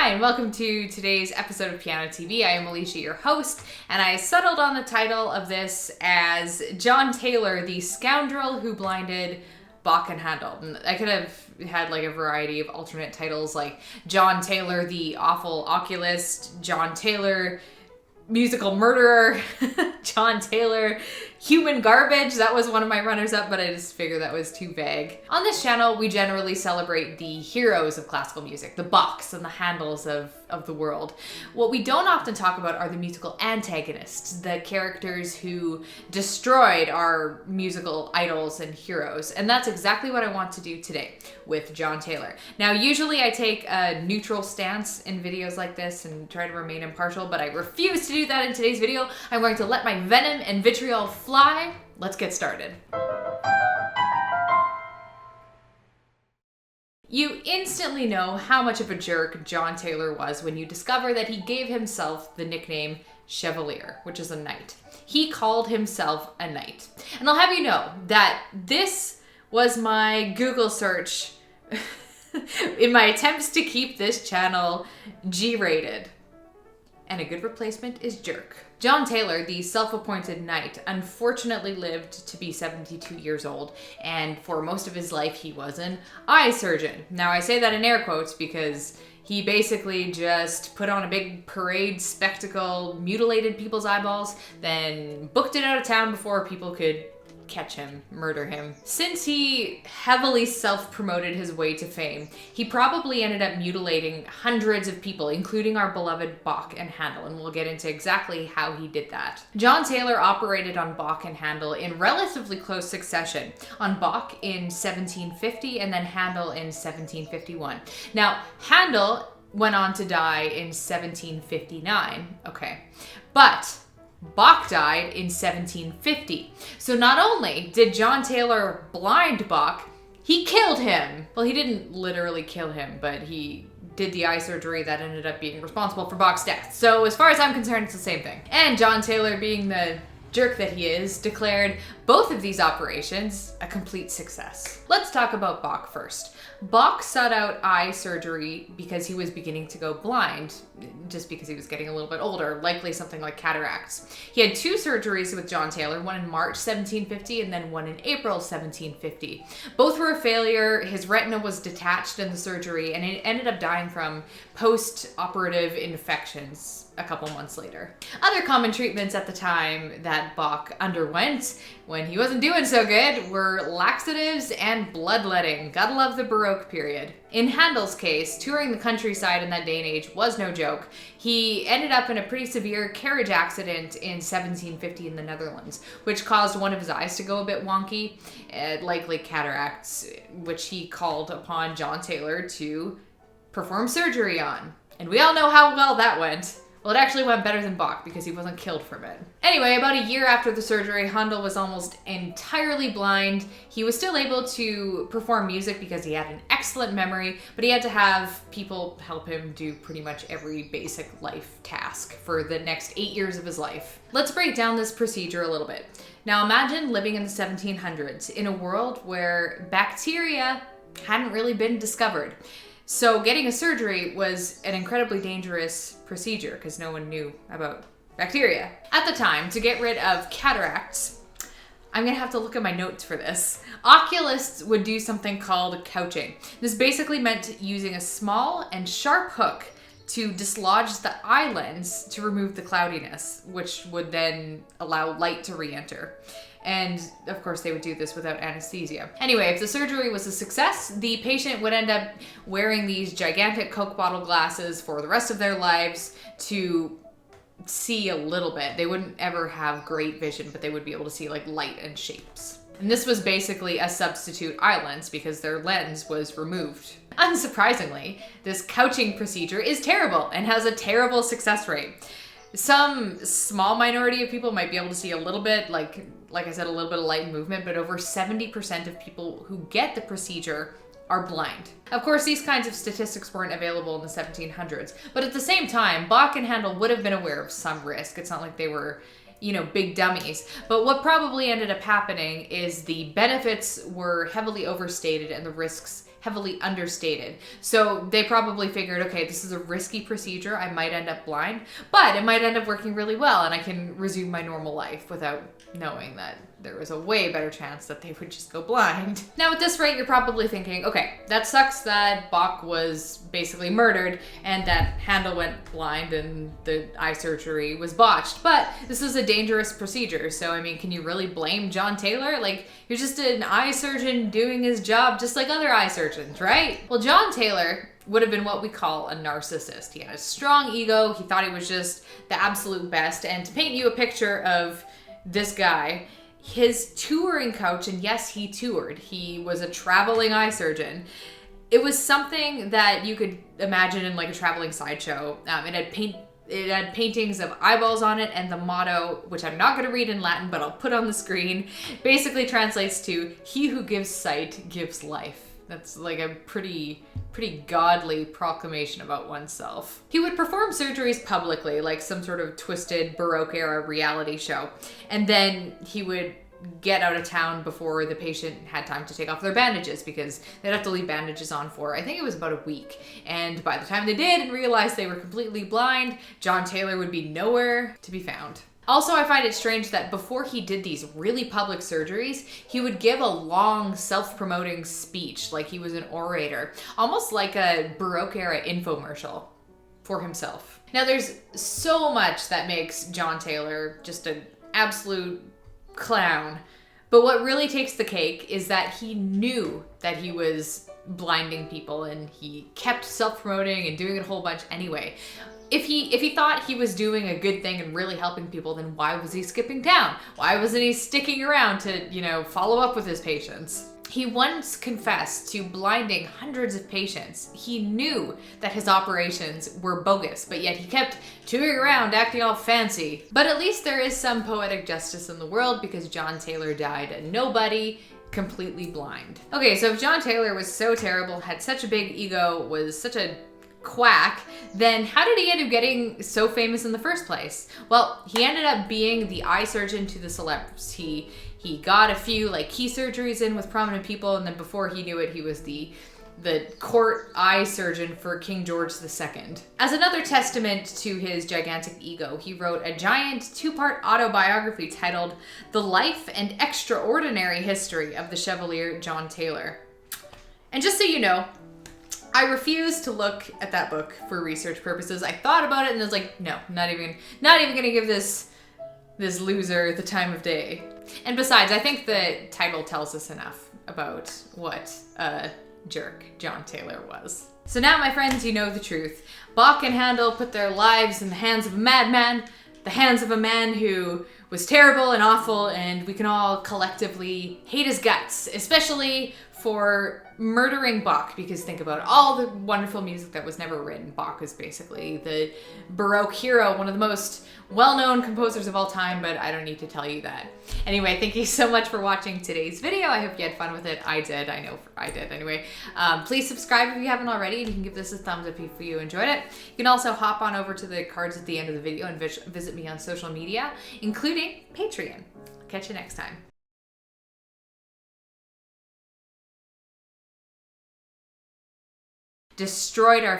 Hi, and welcome to today's episode of Piano TV. I am Allysia, your host, and I settled on the title of this as John Taylor, the scoundrel who blinded Bach and Handel. And I could have had like a variety of alternate titles like John Taylor, the awful oculist, John Taylor, musical murderer, John Taylor, human garbage. That was one of my runners-up, but I just figured that was too vague. On this channel, we generally celebrate the heroes of classical music, the Bachs and the Handels of the world. What we don't often talk about are the musical antagonists, the characters who destroyed our musical idols and heroes. And that's exactly what I want to do today with John Taylor. Now, usually I take a neutral stance in videos like this and try to remain impartial, but I refuse to do that in today's video. I'm going to let my venom and vitriol fly. Let's get started. You instantly know how much of a jerk John Taylor was when you discover that he gave himself the nickname Chevalier, which is a knight. He called himself a knight. And I'll have you know that this was my Google search in my attempts to keep this channel G-rated. And a good replacement is jerk. John Taylor, the self-appointed knight, unfortunately lived to be 72 years old, and for most of his life he was an eye surgeon. Now I say that in air quotes because he basically just put on a big parade spectacle, mutilated people's eyeballs, then booked it out of town before people could catch him, murder him. Since he heavily self-promoted his way to fame, he probably ended up mutilating hundreds of people, including our beloved Bach and Handel, and we'll get into exactly how he did that. John Taylor operated on Bach and Handel in relatively close succession, on Bach in 1750 and then Handel in 1751. Now, Handel went on to die in 1759, but Bach died in 1750. So not only did John Taylor blind Bach, he killed him. Well, he didn't literally kill him, but he did the eye surgery that ended up being responsible for Bach's death. So as far as I'm concerned, it's the same thing. And John Taylor, being the jerk that he is, declared both of these operations a complete success. Let's talk about Bach first. Bach sought out eye surgery because he was beginning to go blind, just because he was getting a little bit older, likely something like cataracts. He had two surgeries with John Taylor, one in March 1750 and then one in April 1750. Both were a failure. His retina was detached in the surgery and it ended up dying from post-operative infections a couple months later. Other common treatments at the time that Bach underwent when he wasn't doing so good were laxatives and bloodletting. Gotta love the Baroque period. In Handel's case, touring the countryside in that day and age was no joke. He ended up in a pretty severe carriage accident in 1750 in the Netherlands, which caused one of his eyes to go a bit wonky, likely cataracts, which he called upon John Taylor to perform surgery on. And we all know how well that went. Well, it actually went better than Bach because he wasn't killed from it. Anyway, about a year after the surgery, Handel was almost entirely blind. He was still able to perform music because he had an excellent memory, but he had to have people help him do pretty much every basic life task for the next 8 years of his life. Let's break down this procedure a little bit. Now imagine living in the 1700s in a world where bacteria hadn't really been discovered. So getting a surgery was an incredibly dangerous procedure because no one knew about bacteria. At the time, to get rid of cataracts, I'm gonna have to look at my notes for this. Oculists would do something called couching. This basically meant using a small and sharp hook to dislodge the eye lens to remove the cloudiness, which would then allow light to re-enter. And of course they would do this without anesthesia. Anyway, if the surgery was a success, the patient would end up wearing these gigantic Coke bottle glasses for the rest of their lives to see a little bit. They wouldn't ever have great vision, but they would be able to see like light and shapes. And this was basically a substitute eye lens because their lens was removed. Unsurprisingly, this couching procedure is terrible and has a terrible success rate. Some small minority of people might be able to see a little bit, like I said, a little bit of light and movement, but over 70% of people who get the procedure are blind. Of course, these kinds of statistics weren't available in the 1700s, but at the same time, Bach and Handel would have been aware of some risk. It's not like they were, big dummies. But what probably ended up happening is the benefits were heavily overstated and the risks heavily understated. So they probably figured, okay, this is a risky procedure. I might end up blind, but it might end up working really well and I can resume my normal life without knowing that there was a way better chance that they would just go blind. Now at this rate, you're probably thinking, okay, that sucks that Bach was basically murdered and that Handel went blind and the eye surgery was botched, but this is a dangerous procedure. So, I mean, can you really blame John Taylor? Like, you're just an eye surgeon doing his job just like other eye surgeons, right? Well, John Taylor would have been what we call a narcissist. He had a strong ego. He thought he was just the absolute best. And to paint you a picture of this guy, his touring coach, and yes, he toured. He was a traveling eye surgeon. It was something that you could imagine in like a traveling sideshow. It had paintings of eyeballs on it, and the motto, which I'm not going to read in Latin, but I'll put on the screen, basically translates to, "He who gives sight gives life." That's like a pretty godly proclamation about oneself. He would perform surgeries publicly, like some sort of twisted Baroque era reality show. And then he would get out of town before the patient had time to take off their bandages, because they'd have to leave bandages on for, I think it was about a week. And by the time they did and realized they were completely blind, John Taylor would be nowhere to be found. Also, I find it strange that before he did these really public surgeries, he would give a long self-promoting speech like he was an orator, almost like a Baroque era infomercial for himself. Now, there's so much that makes John Taylor just an absolute clown, but what really takes the cake is that he knew that he was blinding people and he kept self-promoting and doing it a whole bunch anyway. If he thought he was doing a good thing and really helping people, then why was he skipping town? Why wasn't he sticking around to, follow up with his patients? He once confessed to blinding hundreds of patients. He knew that his operations were bogus, but yet he kept touring around acting all fancy. But at least there is some poetic justice in the world, because John Taylor died a nobody, completely blind. Okay, so if John Taylor was so terrible, had such a big ego, was such a quack, then how did he end up getting so famous in the first place? Well, he ended up being the eye surgeon to the celebs. He got a few like key surgeries in with prominent people, and then before he knew it, he was the court eye surgeon for King George II. As another testament to his gigantic ego, he wrote a giant 2-part autobiography titled The Life and Extraordinary History of the Chevalier John Taylor. And just so you know, I refused to look at that book for research purposes. I thought about it and I was like, no, not even gonna give this loser the time of day. And besides, I think the title tells us enough about what a jerk John Taylor was. So now, my friends, you know the truth. Bach and Handel put their lives in the hands of a madman, the hands of a man who was terrible and awful, and we can all collectively hate his guts, especially for murdering Bach, because think about all the wonderful music that was never written. Bach is basically the Baroque hero, one of the most well-known composers of all time, but I don't need to tell you that. Anyway, thank you so much for watching today's video. I hope you had fun with it. I did. I know I did. Anyway, please subscribe if you haven't already, and you can give this a thumbs up if you enjoyed it. You can also hop on over to the cards at the end of the video and visit me on social media, including Patreon. Catch you next time. Destroyed our